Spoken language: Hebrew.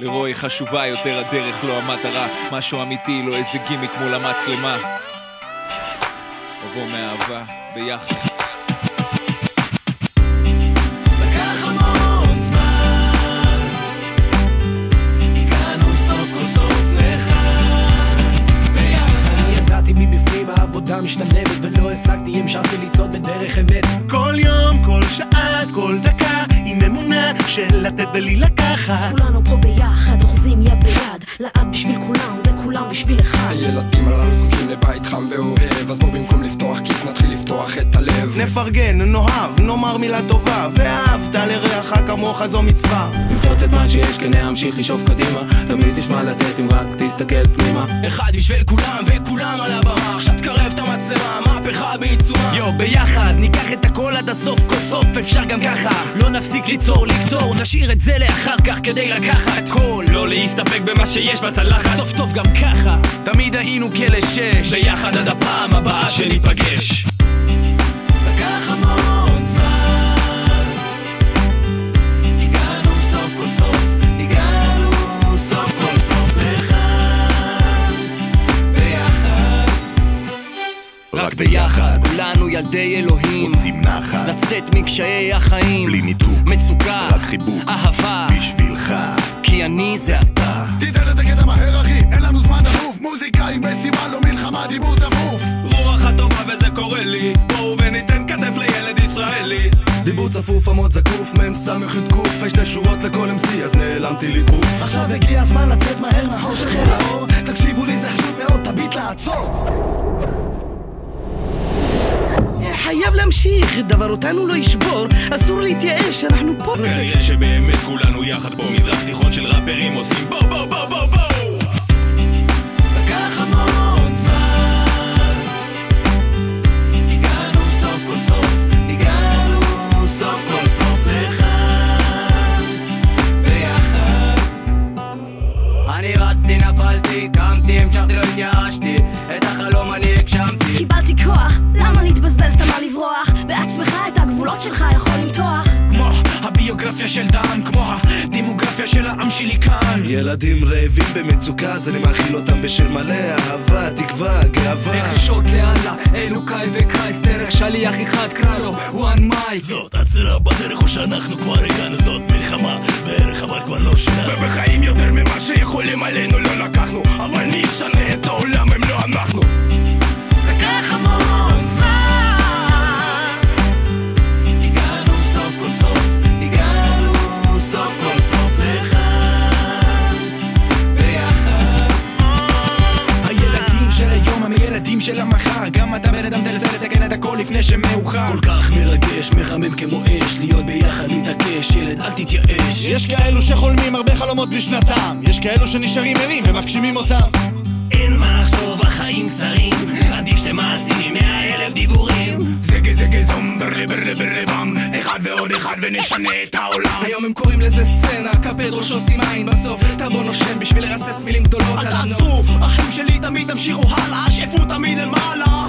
לרועי חשובה יותר הדרך, לא המטרה. משהו אמיתי, לא איזה גימיק מול המצלמה. לבוא מאהבה ביחד. לקח המון זמן, הגענו סוף כל סוף לכאן ביחד. אני ידעתי מבפנים העבודה משתלמת, ולא הפסקתי, המשכתי לצעוד בדרך אמת. כל יום, כל שעה, כל דקה, עם אמונה של לתת בלי לקחת. כולנו פה ביחד, אוחזים יד ביד, לעד בשביל כולם וכולם בשביל אחד. הילדים הללו זקוקים לבית חם ואוהב, אז בוא במקום לפתוח כיס נתחיל לפתוח את הלב. נפרגן, נאהב, נאמר מילה טובה, ואהבת לרעך כמוך זו מצווה. נמצוץ את מה שיש, כן להמשיך לשאוף קדימה, תמיד יש מה לתת אם רק תסתכל פנימה. אחד בשביל כולם וכולם על הבמה, עכשיו תקרב את המצלמה, מהפכה בעיצומה. יו, ביחד ניקח את הכל עד הסוף, כל סוף אפשר גם ככה. לא נפסיק ליצור, לקצור, נשאיר את זה לאחר כך כדי לקחת כל. לא להסתפק במה שיש בצלחת, סוף טוב גם ככה, תמיד היינו כאלה שש. ביחד עד הפעם הבאה שניפגש. לקח המון זמן, הגענו סוף כל סוף, הגענו סוף כל סוף לכאן ביחד. רק ביחד, כולנו ילדי אלוהים, רוצים נחת, לצאת מקשיי החיים, בלי ניתוק, מצוקה, רק חיבוק, אהבה, בשבילך, כי אני זה אתה. תיתן את הקטע מהר אחי, אין לנו זמן דחוף, מוזיקה עם משימה, לא מלחמה, דיבור צפוף. רוח הטובה וזה קורה לי, בואו וניתן כתף לילד ישראלי. דיבור צפוף, עמוד זקוף, סמך י"ק, שתי שורות לכל MC, אז נעלמתי לדחוף. עכשיו הגיע הזמן לצאת מהר מהחושך אל האור, תקשיבו לי זה חשוב מאוד, תביט לעצור. חייב להמשיך, דבר אותנו לא ישבור, אסור להתייאש, אנחנו פה. כנראה שבאמת כולנו יחד פה, מזרח תיכון של ראפרים עושים בואו בואו בואו בואו בואו. לקח המון זמן, הגענו סוף כל סוף, הגענו סוף כל סוף לכאן ביחד. אני רצתי, נפלתי, קמתי, המשכתי, לא התייאשתי, את החלום אני הגשמתי. קיבלתי כוח, למה להתבזבז, תמה לברוח בעצמך, את הגבולות שלך יכול למתוח. כמו הביוגרפיה של דם, כמו הדימוגרפיה של העם שלי כאן. ילדים רעבים במצוקה, אז אני מאכיל אותם בשל מלא אהבה, תקווה, גאווה. נחישות לאללה, אלוקאי וקרייסט, דרך שליח אחד קרא לו one mic. זאת עצירה בדרך או שאנחנו כבר הגענו, זאת מלחמה בערך אבל כבר לא שלנו. ובחיים יותר ממה שיכולים עלינו לא לקחנו, אבל מי ישנה את העולם אם לא אנחנו. לקח המון זמן, הגענו סוף כל סוף, הגענו סוף כל סוף לכאן ביחד. הילדים של היום הם ילדים של המחר, גם אתה בן אדם תנסה לתקן את הכל לפני שמאוחר. כל כך מרגש, מחמם כמו אש, להיות ביחד מתעקש, ילד אל תתייאש. יש כאלו שחולמים הרבה חלומות בשנתם, יש כאלו שנשארים ערים ומגשימים אותם. אין מה לחשוב, החיים קצרים, עדיף שתי מעשים 100,000 דיבורים. זגה זום ברלה ברלה ברלה בם, אחד ועוד אחד ונשנה את העולם. היום הם קוראים לזה סצנה, קפד ראש עושים עין, בסוף טרבו נושם בשביל לרסס מילים גדולות על הנוף. אחים שלי תמיד תמשיכו הלאה, שפו תמיד למעלה.